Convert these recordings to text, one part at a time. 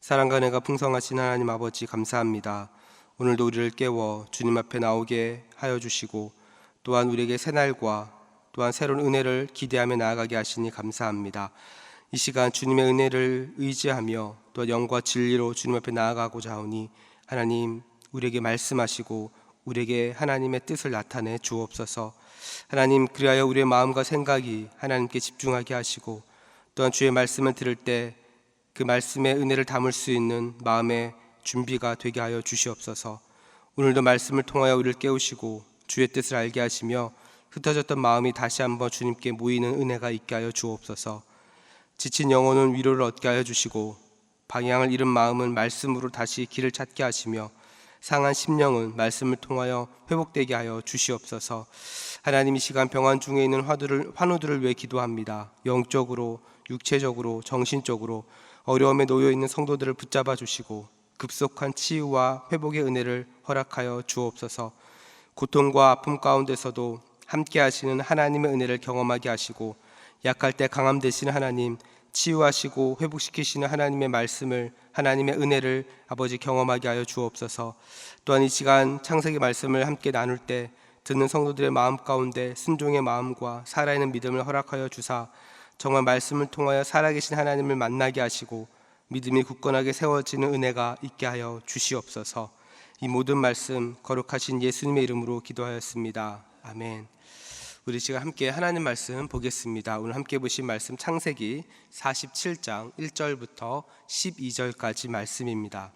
사랑과 은혜가 풍성하신 하나님 아버지 감사합니다. 오늘도 우리를 깨워 주님 앞에 나오게 하여 주시고 또한 우리에게 새날과 또한 새로운 은혜를 기대하며 나아가게 하시니 감사합니다. 이 시간 주님의 은혜를 의지하며 또 영과 진리로 주님 앞에 나아가고자 하오니 하나님 우리에게 말씀하시고 우리에게 하나님의 뜻을 나타내 주옵소서. 하나님 그리하여 우리의 마음과 생각이 하나님께 집중하게 하시고 또한 주의 말씀을 들을 때 그 말씀의 은혜를 담을 수 있는 마음의 준비가 되게 하여 주시옵소서. 오늘도 말씀을 통하여 우리를 깨우시고 주의 뜻을 알게 하시며 흩어졌던 마음이 다시 한번 주님께 모이는 은혜가 있게 하여 주옵소서. 지친 영혼은 위로를 얻게 하여 주시고 방향을 잃은 마음은 말씀으로 다시 길을 찾게 하시며 상한 심령은 말씀을 통하여 회복되게 하여 주시옵소서. 하나님 이 시간 병환 중에 있는 환우들을 위해 기도합니다. 영적으로, 육체적으로, 정신적으로 어려움에 놓여 있는 성도들을 붙잡아 주시고 급속한 치유와 회복의 은혜를 허락하여 주옵소서. 고통과 아픔 가운데서도 함께 하시는 하나님의 은혜를 경험하게 하시고 약할 때 강함 되시는 하나님, 치유하시고 회복시키시는 하나님의 말씀을, 하나님의 은혜를 아버지 경험하게 하여 주옵소서. 또한 이 시간 창세기 말씀을 함께 나눌 때 듣는 성도들의 마음 가운데 순종의 마음과 살아있는 믿음을 허락하여 주사 정말 말씀을 통하여 살아계신 하나님을 만나게 하시고 믿음이 굳건하게 세워지는 은혜가 있게 하여 주시옵소서. 이 모든 말씀 거룩하신 예수님의 이름으로 기도하였습니다. 아멘. 우리 지금 함께 하나님 말씀 보겠습니다. 오늘 함께 보신 말씀 창세기 47장 1절부터 12절까지 말씀입니다.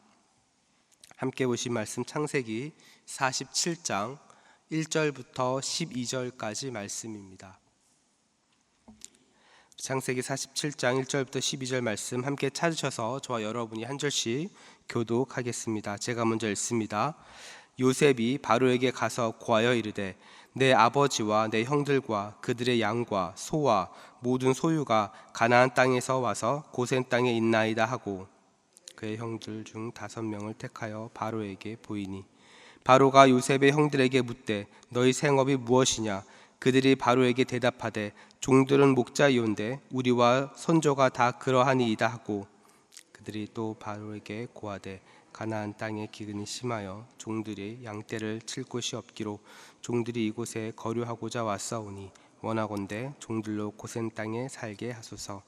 함께 보신 말씀 창세기 47장 1절부터 12절까지 말씀입니다. 창세기 47장 1절부터 12절 말씀 함께 찾으셔서 저와 여러분이 한 절씩 교독하겠습니다. 제가 먼저 읽습니다. 요셉이 바로에게 가서 고하여 이르되 내 아버지와 내 형들과 그들의 양과 소와 모든 소유가 가나안 땅에서 와서 고센 땅에 있나이다 하고 그의 형들 중 5명을 택하여 바로에게 보이니 바로가 요셉의 형들에게 묻되 너희 생업이 무엇이냐? 그들이 바로에게 대답하되 종들은 목자이온데 우리와 선조가 다 그러하니이다 하고 그들이 또 바로에게 고하되 가나안 땅에 기근이 심하여 종들이 양떼를 칠 곳이 없기로 종들이 이곳에 거류하고자 왔사오니 원하건대 종들로 고센 땅에 살게 하소서.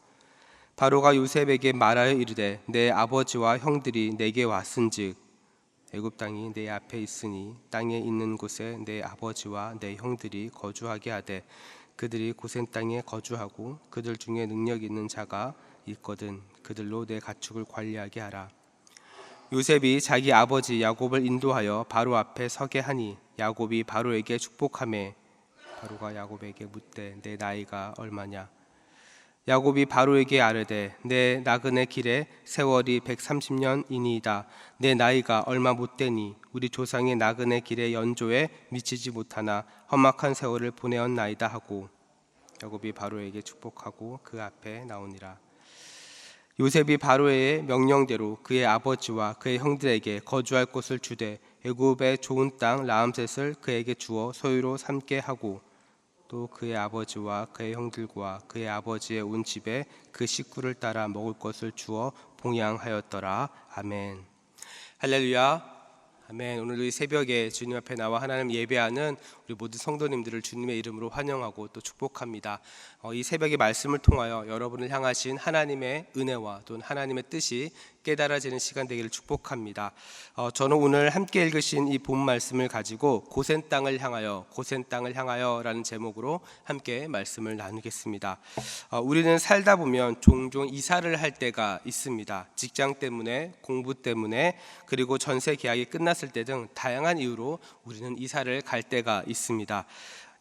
바로가 요셉에게 말하여 이르되 내 아버지와 형들이 내게 왔은즉 애굽 땅이 내 앞에 있으니 땅에 있는 곳에 내 아버지와 내 형들이 거주하게 하되 그들이 고센 땅에 거주하고 그들 중에 능력 있는 자가 있거든 그들로 내 가축을 관리하게 하라. 요셉이 자기 아버지 야곱을 인도하여 바로 앞에 서게 하니 야곱이 바로에게 축복하매 바로가 야곱에게 묻되 내 나이가 얼마냐? 야곱이 바로에게 아뢰되 내 나그네 길에 세월이 130년이니이다. 내 나이가 얼마 못되니 우리 조상의 나그네 길의 연조에 미치지 못하나 험악한 세월을 보내었나이다 하고 야곱이 바로에게 축복하고 그 앞에 나오니라. 요셉이 바로의 명령대로 그의 아버지와 그의 형들에게 거주할 곳을 주되 애굽의 좋은 땅 라암셋을 그에게 주어 소유로 삼게 하고 또 그의 아버지와 그의 형들과 그의 아버지의 온 집에 그 식구를 따라 먹을 것을 주어 봉양하였더라. 아멘. 할렐루야. 아멘. 오늘 이 새벽에 주님 앞에 나와 하나님 예배하는 우리 모든 성도님들을 주님의 이름으로 환영하고 또 축복합니다. 이 새벽의 말씀을 통하여 여러분을 향하신 하나님의 은혜와 또 하나님의 뜻이 깨달아지는 시간 되기를 축복합니다. 저는 오늘 함께 읽으신 이 본 말씀을 가지고 고센 땅을 향하여 라는 제목으로 함께 말씀을 나누겠습니다. 우리는 살다 보면 종종 이사를 할 때가 있습니다. 직장 때문에, 공부 때문에, 그리고 전세 계약이 끝났을 때 등 다양한 이유로 우리는 이사를 갈 때가 있습니다.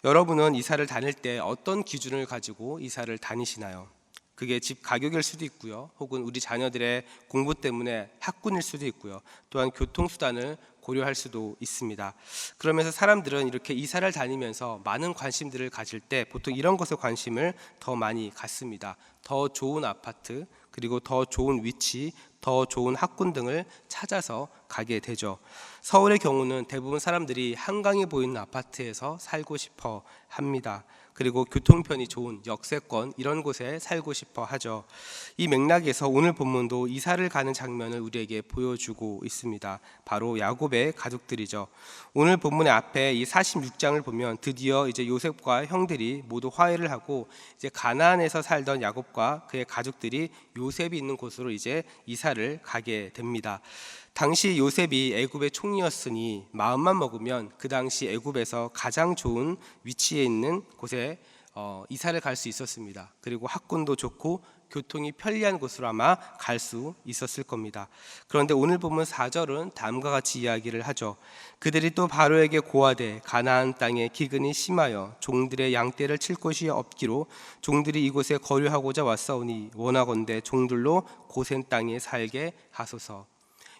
여러분은 이사를 다닐 때 어떤 기준을 가지고 이사를 다니시나요? 그게 집 가격일 수도 있고요. 혹은 우리 자녀들의 공부 때문에 학군일 수도 있고요. 또한 교통수단을 고려할 수도 있습니다. 그러면서 사람들은 이렇게 이사를 다니면서 많은 관심들을 가질 때 보통 이런 것에 관심을 더 많이 갖습니다. 더 좋은 아파트, 그리고 더 좋은 위치, 더 좋은 학군 등을 찾아서 가게 되죠. 서울의 경우는 대부분 사람들이 한강이 보이는 아파트에서 살고 싶어 합니다. 그리고 교통편이 좋은 역세권 이런 곳에 살고 싶어 하죠. 이 맥락에서 오늘 본문도 이사를 가는 장면을 우리에게 보여주고 있습니다. 바로 야곱의 가족들이죠. 오늘 본문의 앞에 이 46장을 보면 드디어 이제 요셉과 형들이 모두 화해를 하고 이제 가나안에서 살던 야곱과 그의 가족들이 요셉이 있는 곳으로 이제 이사를 가게 됩니다. 당시 요셉이 애굽의 총리였으니 마음만 먹으면 그 당시 애굽에서 가장 좋은 위치에 있는 곳에 이사를 갈 수 있었습니다. 그리고 학군도 좋고 교통이 편리한 곳으로 아마 갈 수 있었을 겁니다. 그런데 오늘 보면 4절은 다음과 같이 이야기를 하죠. 그들이 또 바로에게 고하되 가나안 땅에 기근이 심하여 종들의 양떼를 칠 곳이 없기로 종들이 이곳에 거류하고자 왔사오니 원하건대 종들로 고센 땅에 살게 하소서.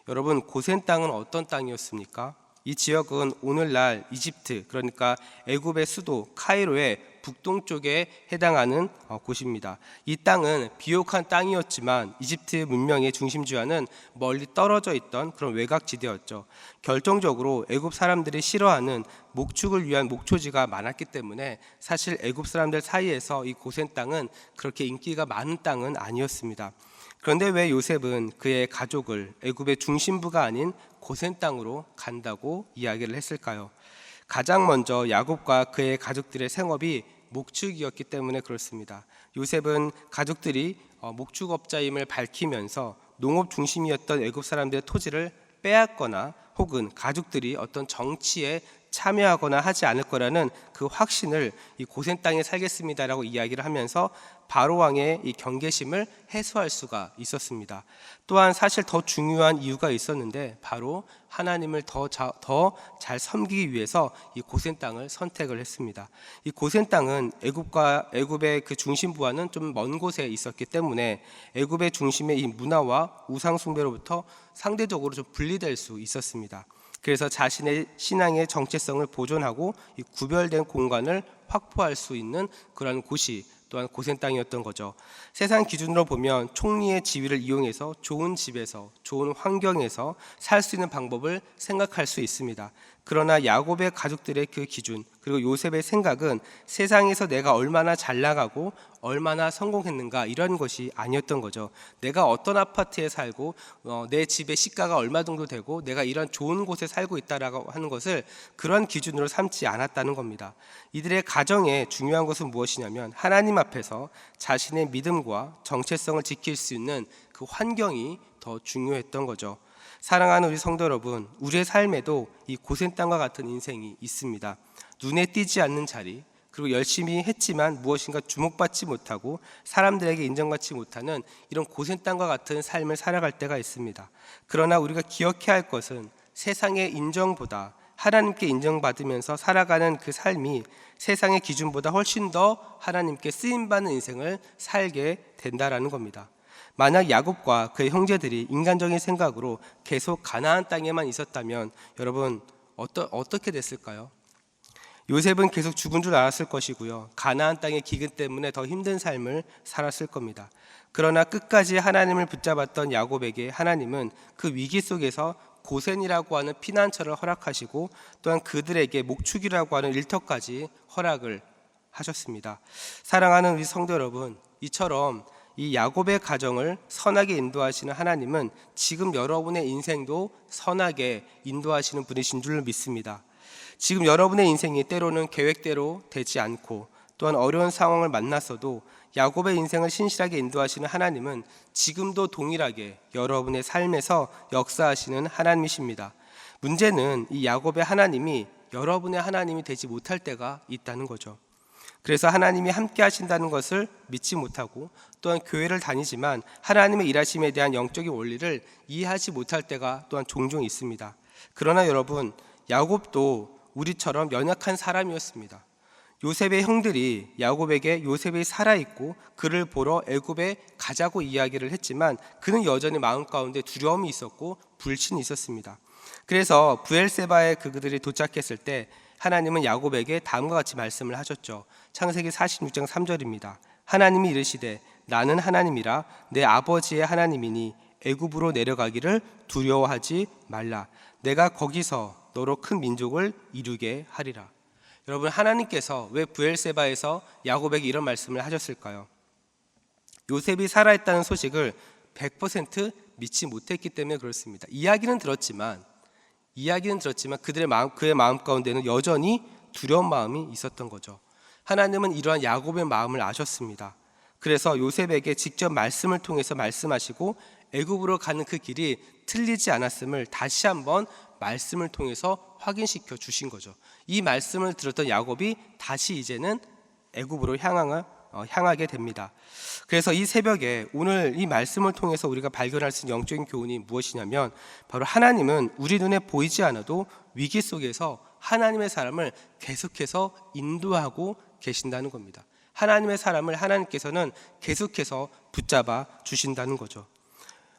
여러분, 고센 땅은 어떤 땅이었습니까? 이 지역은 오늘날 이집트, 그러니까 애굽의 수도 카이로의 북동쪽에 해당하는 곳입니다. 이 땅은 비옥한 땅이었지만 이집트 문명의 중심지와는 멀리 떨어져 있던 그런 외곽지대였죠. 결정적으로 애굽 사람들이 싫어하는 목축을 위한 목초지가 많았기 때문에 사실 애굽 사람들 사이에서 이 고센 땅은 그렇게 인기가 많은 땅은 아니었습니다. 그런데 왜 요셉은 그의 가족을 애굽의 중심부가 아닌 고센 땅으로 간다고 이야기를 했을까요? 가장 먼저 야곱과 그의 가족들의 생업이 목축이었기 때문에 그렇습니다. 요셉은 가족들이 목축업자임을 밝히면서 농업 중심이었던 애굽 사람들의 토지를 빼앗거나 혹은 가족들이 어떤 정치에 참여하거나 하지 않을 거라는 그 확신을 이 고센 땅에 살겠습니다라고 이야기를 하면서 바로 왕의 이 경계심을 해소할 수가 있었습니다. 또한 사실 더 중요한 이유가 있었는데 바로 하나님을 더 잘 섬기기 위해서 이 고센 땅을 선택을 했습니다. 이 고센 땅은 애굽의 그 중심부와는 좀 먼 곳에 있었기 때문에 애굽의 중심의 이 문화와 우상 숭배로부터 상대적으로 좀 분리될 수 있었습니다. 그래서 자신의 신앙의 정체성을 보존하고 이 구별된 공간을 확보할 수 있는 그런 곳이 또한 고센 땅이었던 거죠. 세상 기준으로 보면 총리의 지위를 이용해서 좋은 집에서 좋은 환경에서 살 수 있는 방법을 생각할 수 있습니다. 그러나 야곱의 가족들의 그 기준 그리고 요셉의 생각은 세상에서 내가 얼마나 잘 나가고 얼마나 성공했는가 이런 것이 아니었던 거죠. 내가 어떤 아파트에 살고 내 집의 시가가 얼마 정도 되고 내가 이런 좋은 곳에 살고 있다라고 하는 것을 그런 기준으로 삼지 않았다는 겁니다. 이들의 가정에 중요한 것은 무엇이냐면 하나님 앞에서 자신의 믿음과 정체성을 지킬 수 있는 그 환경이 더 중요했던 거죠. 사랑하는 우리 성도 여러분, 우리의 삶에도 이 고센 땅과 같은 인생이 있습니다. 눈에 띄지 않는 자리, 그리고 열심히 했지만 무엇인가 주목받지 못하고 사람들에게 인정받지 못하는 이런 고센 땅과 같은 삶을 살아갈 때가 있습니다. 그러나 우리가 기억해야 할 것은 세상의 인정보다 하나님께 인정받으면서 살아가는 그 삶이 세상의 기준보다 훨씬 더 하나님께 쓰임받는 인생을 살게 된다라는 겁니다. 만약 야곱과 그의 형제들이 인간적인 생각으로 계속 가나안 땅에만 있었다면 여러분 어떻게 됐을까요? 요셉은 계속 죽은 줄 알았을 것이고요. 가나안 땅의 기근 때문에 더 힘든 삶을 살았을 겁니다. 그러나 끝까지 하나님을 붙잡았던 야곱에게 하나님은 그 위기 속에서 고센이라고 하는 피난처를 허락하시고 또한 그들에게 목축이라고 하는 일터까지 허락을 하셨습니다. 사랑하는 우리 성도 여러분, 이처럼 이 야곱의 가정을 선하게 인도하시는 하나님은 지금 여러분의 인생도 선하게 인도하시는 분이신 줄 믿습니다. 지금 여러분의 인생이 때로는 계획대로 되지 않고 또한 어려운 상황을 만났어도 야곱의 인생을 신실하게 인도하시는 하나님은 지금도 동일하게 여러분의 삶에서 역사하시는 하나님이십니다. 문제는 이 야곱의 하나님이 여러분의 하나님이 되지 못할 때가 있다는 거죠. 그래서 하나님이 함께 하신다는 것을 믿지 못하고 또한 교회를 다니지만 하나님의 일하심에 대한 영적인 원리를 이해하지 못할 때가 또한 종종 있습니다. 그러나 여러분, 야곱도 우리처럼 연약한 사람이었습니다. 요셉의 형들이 야곱에게 요셉이 살아있고 그를 보러 애굽에 가자고 이야기를 했지만 그는 여전히 마음 가운데 두려움이 있었고 불신이 있었습니다. 그래서 브엘세바에 그들이 도착했을 때 하나님은 야곱에게 다음과 같이 말씀을 하셨죠. 창세기 46장 3절입니다. 하나님이 이르시되 나는 하나님이라 내 아버지의 하나님이니 애굽으로 내려가기를 두려워하지 말라. 내가 거기서 너로 큰 민족을 이루게 하리라. 여러분, 하나님께서 왜 브엘세바에서 야곱에게 이런 말씀을 하셨을까요? 요셉이 살아있다는 소식을 100% 믿지 못했기 때문에 그렇습니다. 이야기는 들었지만 그의 마음 가운데는 여전히 두려운 마음이 있었던 거죠. 하나님은 이러한 야곱의 마음을 아셨습니다. 그래서 요셉에게 직접 말씀을 통해서 말씀하시고 애굽으로 가는 그 길이 틀리지 않았음을 다시 한번 말씀을 통해서 확인시켜 주신 거죠. 이 말씀을 들었던 야곱이 다시 이제는 애굽으로 향하게 됩니다. 그래서 이 새벽에 오늘 이 말씀을 통해서 우리가 발견할 수 있는 영적인 교훈이 무엇이냐면, 바로 하나님은 우리 눈에 보이지 않아도 위기 속에서 하나님의 사람을 계속해서 인도하고 계신다는 겁니다. 하나님의 사람을 하나님께서는 계속해서 붙잡아 주신다는 거죠.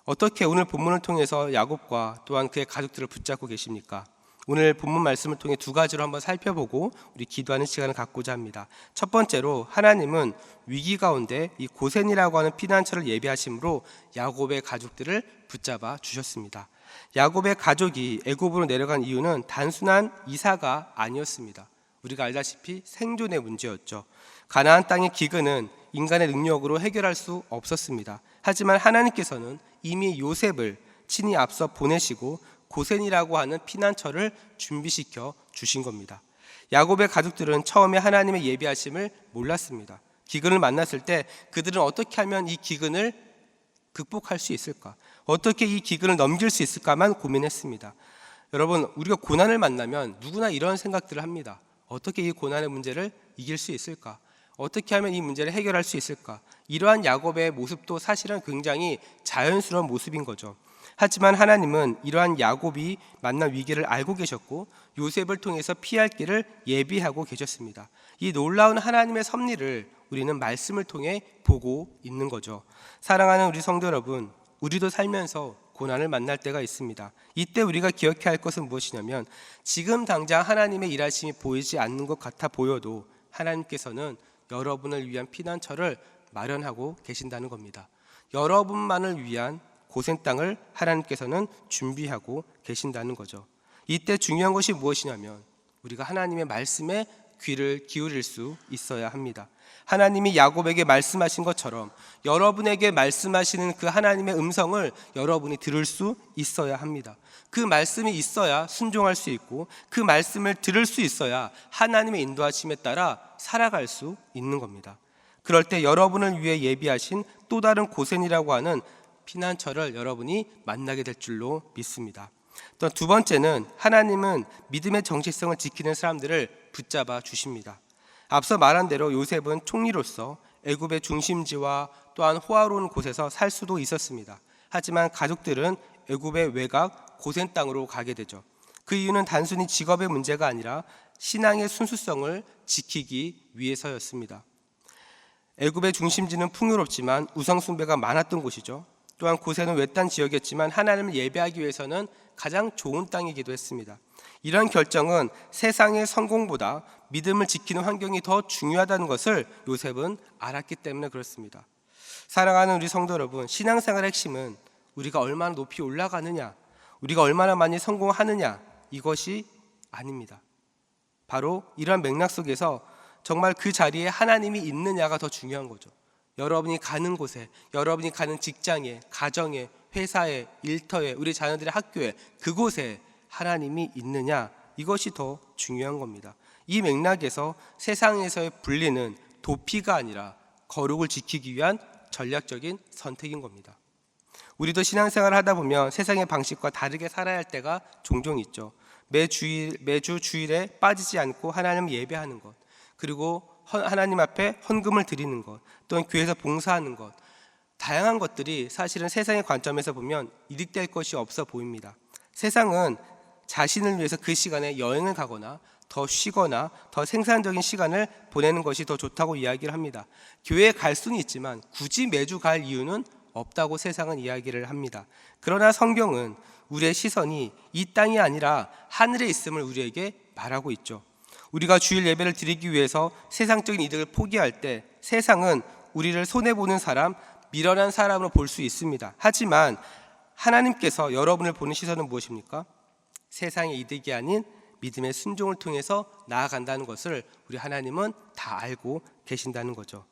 어떻게 오늘 본문을 통해서 야곱과 또한 그의 가족들을 붙잡고 계십니까? 오늘 본문 말씀을 통해 두 가지로 한번 살펴보고 우리 기도하는 시간을 갖고자 합니다. 첫 번째로, 하나님은 위기 가운데 이 고센이라고 하는 피난처를 예비하심으로 야곱의 가족들을 붙잡아 주셨습니다. 야곱의 가족이 애굽으로 내려간 이유는 단순한 이사가 아니었습니다. 우리가 알다시피 생존의 문제였죠. 가나안 땅의 기근은 인간의 능력으로 해결할 수 없었습니다. 하지만 하나님께서는 이미 요셉을 친히 앞서 보내시고 고센이라고 하는 피난처를 준비시켜 주신 겁니다. 야곱의 가족들은 처음에 하나님의 예비하심을 몰랐습니다. 기근을 만났을 때 그들은 어떻게 하면 이 기근을 극복할 수 있을까? 어떻게 이 기근을 넘길 수 있을까만 고민했습니다. 여러분, 우리가 고난을 만나면 누구나 이런 생각들을 합니다. 어떻게 이 고난의 문제를 이길 수 있을까? 어떻게 하면 이 문제를 해결할 수 있을까? 이러한 야곱의 모습도 사실은 굉장히 자연스러운 모습인 거죠. 하지만 하나님은 이러한 야곱이 만난 위기를 알고 계셨고 요셉을 통해서 피할 길을 예비하고 계셨습니다. 이 놀라운 하나님의 섭리를 우리는 말씀을 통해 보고 있는 거죠. 사랑하는 우리 성도 여러분, 우리도 살면서 고난을 만날 때가 있습니다. 이때 우리가 기억해야 할 것은 무엇이냐면, 지금 당장 하나님의 일하심이 보이지 않는 것 같아 보여도 하나님께서는 여러분을 위한 피난처를 마련하고 계신다는 겁니다. 여러분만을 위한 고센 땅을 하나님께서는 준비하고 계신다는 거죠. 이때 중요한 것이 무엇이냐면, 우리가 하나님의 말씀에 귀를 기울일 수 있어야 합니다. 하나님이 야곱에게 말씀하신 것처럼 여러분에게 말씀하시는 그 하나님의 음성을 여러분이 들을 수 있어야 합니다. 그 말씀이 있어야 순종할 수 있고, 그 말씀을 들을 수 있어야 하나님의 인도하심에 따라 살아갈 수 있는 겁니다. 그럴 때 여러분을 위해 예비하신 또 다른 고센이라고 하는 피난처를 여러분이 만나게 될 줄로 믿습니다. 또 두 번째는, 하나님은 믿음의 정체성을 지키는 사람들을 붙잡아 주십니다. 앞서 말한 대로 요셉은 총리로서 애굽의 중심지와 또한 호화로운 곳에서 살 수도 있었습니다. 하지만 가족들은 애굽의 외곽 고센 땅으로 가게 되죠. 그 이유는 단순히 직업의 문제가 아니라 신앙의 순수성을 지키기 위해서였습니다. 애굽의 중심지는 풍요롭지만 우상 숭배가 많았던 곳이죠. 또한 고센은 외딴 지역이었지만 하나님을 예배하기 위해서는 가장 좋은 땅이기도 했습니다. 이런 결정은 세상의 성공보다 믿음을 지키는 환경이 더 중요하다는 것을 요셉은 알았기 때문에 그렇습니다. 사랑하는 우리 성도 여러분, 신앙생활의 핵심은 우리가 얼마나 높이 올라가느냐, 우리가 얼마나 많이 성공하느냐, 이것이 아닙니다. 바로 이러한 맥락 속에서 정말 그 자리에 하나님이 있느냐가 더 중요한 거죠. 여러분이 가는 곳에, 여러분이 가는 직장에, 가정에, 회사에, 일터에, 우리 자녀들의 학교에, 그곳에 하나님이 있느냐, 이것이 더 중요한 겁니다. 이 맥락에서 세상에서의 분리는 도피가 아니라 거룩을 지키기 위한 전략적인 선택인 겁니다. 우리도 신앙생활을 하다 보면 세상의 방식과 다르게 살아야 할 때가 종종 있죠. 매주 주일에 빠지지 않고 하나님을 예배하는 것, 그리고 하나님 앞에 헌금을 드리는 것, 또는 교회에서 봉사하는 것, 다양한 것들이 사실은 세상의 관점에서 보면 이득될 것이 없어 보입니다. 세상은 자신을 위해서 그 시간에 여행을 가거나 더 쉬거나 더 생산적인 시간을 보내는 것이 더 좋다고 이야기를 합니다. 교회에 갈 수는 있지만 굳이 매주 갈 이유는 없다고 세상은 이야기를 합니다. 그러나 성경은 우리의 시선이 이 땅이 아니라 하늘에 있음을 우리에게 말하고 있죠. 우리가 주일 예배를 드리기 위해서 세상적인 이득을 포기할 때 세상은 우리를 손해보는 사람, 미련한 사람으로 볼 수 있습니다. 하지만 하나님께서 여러분을 보는 시선은 무엇입니까? 세상의 이득이 아닌 믿음의 순종을 통해서 나아간다는 것을 우리 하나님은 다 알고 계신다는 거죠.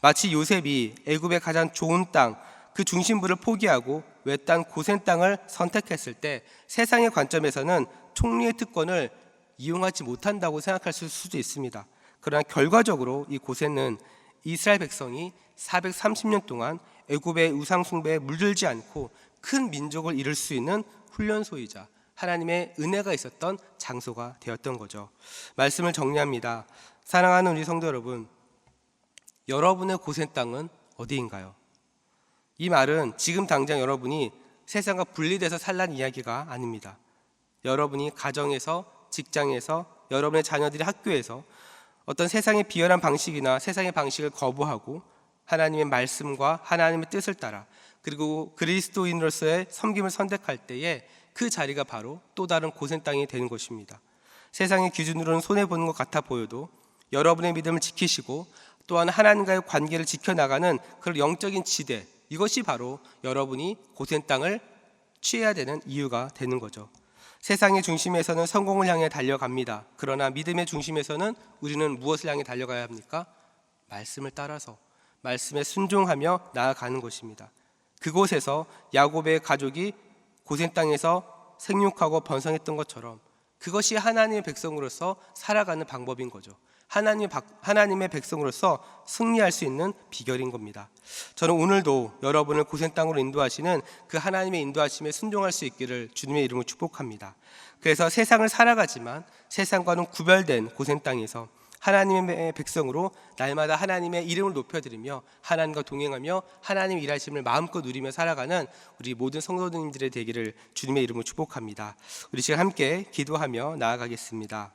마치 요셉이 애굽의 가장 좋은 땅, 그 중심부를 포기하고 외딴 고센 땅을 선택했을 때 세상의 관점에서는 총리의 특권을 이용하지 못한다고 생각할 수도 있습니다. 그러나 결과적으로 이 고센은 이스라엘 백성이 430년 동안 애굽의 우상 숭배에 물들지 않고 큰 민족을 이룰 수 있는 훈련소이자 하나님의 은혜가 있었던 장소가 되었던 거죠. 말씀을 정리합니다. 사랑하는 우리 성도 여러분, 여러분의 고센 땅은 어디인가요? 이 말은 지금 당장 여러분이 세상과 분리돼서 살라는 이야기가 아닙니다. 여러분이 가정에서, 직장에서, 여러분의 자녀들이 학교에서 어떤 세상의 비열한 방식이나 세상의 방식을 거부하고 하나님의 말씀과 하나님의 뜻을 따라 그리고 그리스도인으로서의 섬김을 선택할 때에 그 자리가 바로 또 다른 고센 땅이 되는 것입니다. 세상의 기준으로는 손해보는 것 같아 보여도 여러분의 믿음을 지키시고 또한 하나님과의 관계를 지켜나가는 그런 영적인 지대, 이것이 바로 여러분이 고센 땅을 취해야 되는 이유가 되는 거죠. 세상의 중심에서는 성공을 향해 달려갑니다. 그러나 믿음의 중심에서는 우리는 무엇을 향해 달려가야 합니까? 말씀을 따라서 말씀에 순종하며 나아가는 것입니다. 그곳에서 야곱의 가족이 고센 땅에서 생육하고 번성했던 것처럼 그것이 하나님의 백성으로서 살아가는 방법인 거죠. 하나님의 백성으로서 승리할 수 있는 비결인 겁니다. 저는 오늘도 여러분을 고센 땅으로 인도하시는 그 하나님의 인도하심에 순종할 수 있기를 주님의 이름으로 축복합니다. 그래서 세상을 살아가지만 세상과는 구별된 고센 땅에서 하나님의 백성으로 날마다 하나님의 이름을 높여드리며 하나님과 동행하며 하나님 일하심을 마음껏 누리며 살아가는 우리 모든 성도님들의 되기를 주님의 이름으로 축복합니다. 우리 시간 함께 기도하며 나아가겠습니다.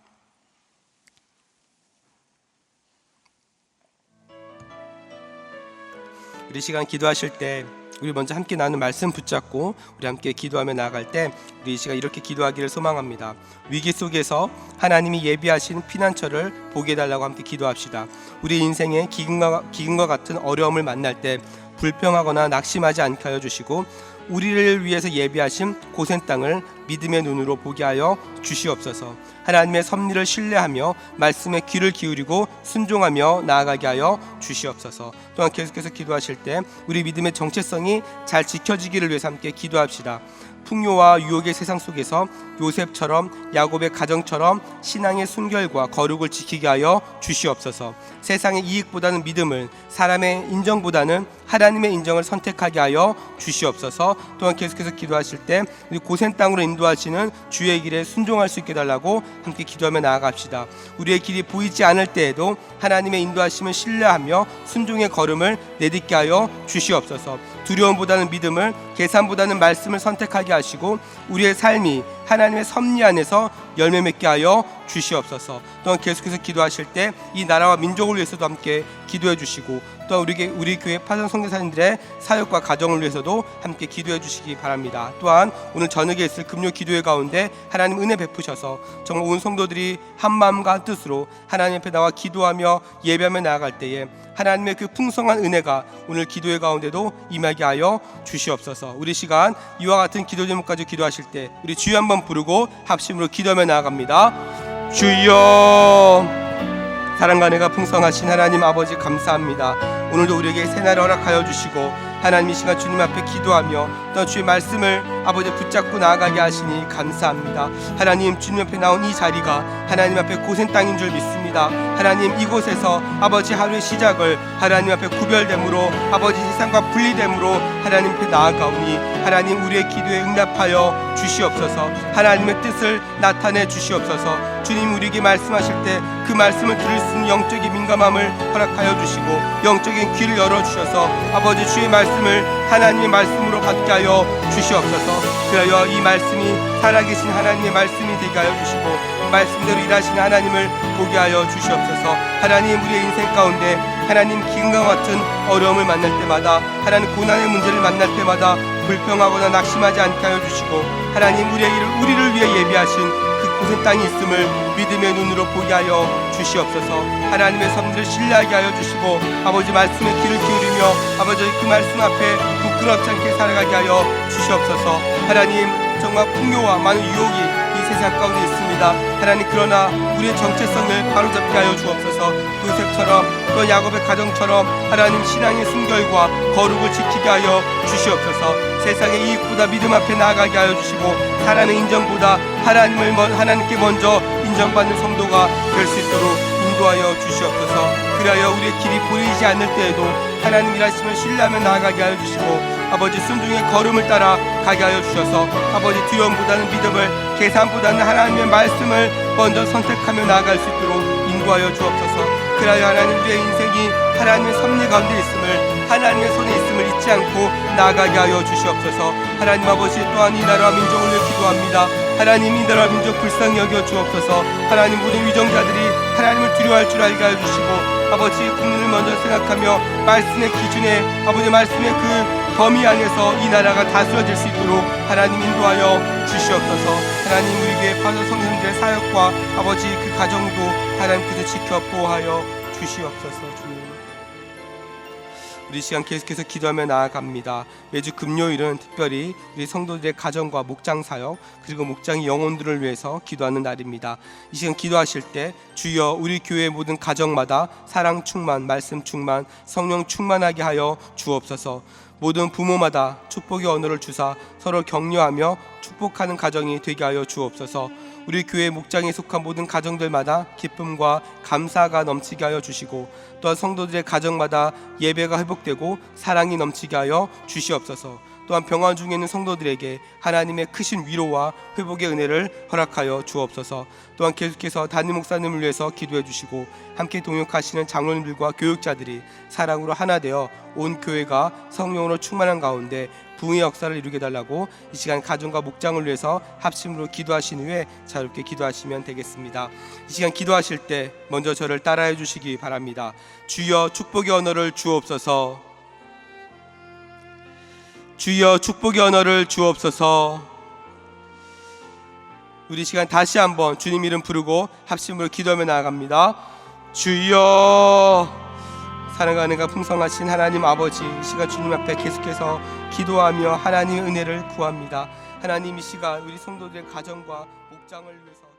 우리 시간 기도하실 때 우리 먼저 함께 나눈 말씀 붙잡고 우리 함께 기도하며 나아갈 때 우리 이 시간 이렇게 기도하기를 소망합니다. 위기 속에서 하나님이 예비하신 피난처를 보게 해달라고 함께 기도합시다. 우리 인생에 기근과 같은 어려움을 만날 때 불평하거나 낙심하지 않게 하여 주시고 우리를 위해서 예비하신 고센 땅을 믿음의 눈으로 보게 하여 주시옵소서. 하나님의 섭리를 신뢰하며 말씀에 귀를 기울이고 순종하며 나아가게 하여 주시옵소서. 또한 계속해서 기도하실 때 우리 믿음의 정체성이 잘 지켜지기를 위해서 함께 기도합시다. 풍요와 유혹의 세상 속에서 요셉처럼 야곱의 가정처럼 신앙의 순결과 거룩을 지키게 하여 주시옵소서. 세상의 이익보다는 믿음을, 사람의 인정보다는 하나님의 인정을 선택하게 하여 주시옵소서. 또한 계속해서 기도하실 때 우리 고센 땅으로 인도하시는 주의 길에 순종할 수 있게 달라고 함께 기도하며 나아갑시다. 우리의 길이 보이지 않을 때에도 하나님의 인도하심을 신뢰하며 순종의 걸음을 내딛게 하여 주시옵소서. 두려움보다는 믿음을, 계산보다는 말씀을 선택하게 하시고 우리의 삶이 하나님의 섭리 안에서 열매 맺게 하여 주시옵소서. 또한 계속해서 기도하실 때 이 나라와 민족을 위해서도 함께 기도해 주시고 또한 우리 교회 파전 선교사님들의 사역과 가정을 위해서도 함께 기도해 주시기 바랍니다. 또한 오늘 저녁에 있을 금요 기도회 가운데 하나님 은혜 베푸셔서 정말 온 성도들이 한 마음과 한 뜻으로 하나님 앞에 나와 기도하며 예배하며 나아갈 때에 하나님의 그 풍성한 은혜가 오늘 기도회 가운데도 임하게 하여 주시옵소서. 우리 시간 이와 같은 기도 제목까지 기도하실 때 우리 주여 한번 부르고 합심으로 기도하며 나아갑니다. 주여, 사랑과 은혜가 풍성하신 하나님 아버지 감사합니다. 오늘도 우리에게 새날을 허락하여 주시고 하나님 이 시간 주님 앞에 기도하며 또 주의 말씀을 아버지 붙잡고 나아가게 하시니 감사합니다. 하나님, 주님 앞에 나온 이 자리가 하나님 앞에 고센 땅인 줄 믿습니다. 하나님, 이곳에서 아버지 하루의 시작을 하나님 앞에 구별됨으로 아버지 세상과 분리됨으로 하나님 앞에 나아가오니 하나님 우리의 기도에 응답하여 주시옵소서. 하나님의 뜻을 나타내 주시옵소서. 주님, 우리에게 말씀하실 때 그 말씀을 들을 수 있는 영적인 민감함을 허락하여 주시고 영적인 귀를 열어주셔서 아버지 주의 말씀을 하나님의 말씀으로 받게 하여 주시옵소서. 그하여 이 말씀이 살아계신 하나님의 말씀이 되게 하여 주시고 말씀대로 일하시는 하나님을 보게 하여 주시옵소서. 하나님, 우리의 인생 가운데 하나님 기근과 같은 어려움을 만날 때마다 하나님 고난의 문제를 만날 때마다 불평하거나 낙심하지 않게 하여 주시고 하나님 우리를 위해 예비하신 그 고센 땅이 있음을 믿음의 눈으로 보게 하여 주시옵소서. 하나님의 섭리를 신뢰하게 하여 주시고 아버지 말씀에 귀를 기울이며 아버지 그 말씀 앞에 부끄럽지 않게 살아가게 하여 주시옵소서. 하나님, 정말 풍요와 많은 유혹이 이 세상 가운데 있습니다. 하나님, 그러나 우리의 정체성을 바로잡게 하여 주옵소서. 요셉처럼 또 야곱의 가정처럼 하나님 신앙의 순결과 거룩을 지키게 하여 주시옵소서. 세상의 이익보다 믿음 앞에 나아가게 하여 주시고 사람의 인정보다 하나님께 먼저 인정받는 성도가 될 수 있도록 인도하여 주시옵소서. 그리하여 우리의 길이 보이지 않을 때에도 하나님 일하심을 신뢰하며 나아가게 하여 주시고 아버지 순종의 걸음을 따라 가게 하여 주셔서 아버지 두려움보다는 믿음을, 계산보다는 하나님의 말씀을 먼저 선택하며 나아갈 수 있도록 인도하여 주옵소서. 그리하여 하나님, 우리의 인생이 하나님의 섭리 가운데 있음을, 하나님의 손에 있음을 잊지 않고 나아가게 하여 주시옵소서. 하나님 아버지, 또한 이 나라와 민족을 위해 기도합니다. 하나님, 이 나라와 민족 불쌍히 여겨 주옵소서. 하나님, 모든 위정자들이 하나님을 두려워할 줄 알게 하여 주시고 아버지, 국민을 먼저 생각하며 말씀의 기준에, 아버지 말씀의 그 범위 안에서 이 나라가 다스려질 수 있도록 하나님 인도하여 주시옵소서. 하나님, 우리에게 파도 성령들의 사역과 아버지 그 가정도 하나님께서 지켜 보호하여 주시옵소서. 주님, 우리 시간 계속해서 기도하며 나아갑니다. 매주 금요일은 특별히 우리 성도들의 가정과 목장 사역, 그리고 목장의 영혼들을 위해서 기도하는 날입니다. 이 시간 기도하실 때 주여 우리 교회 모든 가정마다 사랑 충만, 말씀 충만, 성령 충만하게 하여 주옵소서. 모든 부모마다 축복의 언어를 주사 서로 격려하며 축복하는 가정이 되게 하여 주옵소서. 우리 교회 목장에 속한 모든 가정들마다 기쁨과 감사가 넘치게 하여 주시고 또한 성도들의 가정마다 예배가 회복되고 사랑이 넘치게 하여 주시옵소서. 또한 병원 중에 있는 성도들에게 하나님의 크신 위로와 회복의 은혜를 허락하여 주옵소서. 또한 계속해서 담임 목사님을 위해서 기도해 주시고 함께 동역하시는 장로님들과 교육자들이 사랑으로 하나 되어 온 교회가 성령으로 충만한 가운데 부흥의 역사를 이루게 달라고 이 시간 가정과 목장을 위해서 합심으로 기도하신 후에 자유롭게 기도하시면 되겠습니다. 이 시간 기도하실 때 먼저 저를 따라해 주시기 바랍니다. 주여 축복의 언어를 주옵소서. 주여 축복의 언어를 주옵소서. 우리 시간 다시 한번 주님 이름 부르고 합심으로 기도하며 나아갑니다. 주여. 사랑과 은혜가 풍성하신 하나님 아버지, 이 시간 주님 앞에 계속해서 기도하며 하나님의 은혜를 구합니다. 하나님, 이 시간 우리 성도들의 가정과 목장을 위해서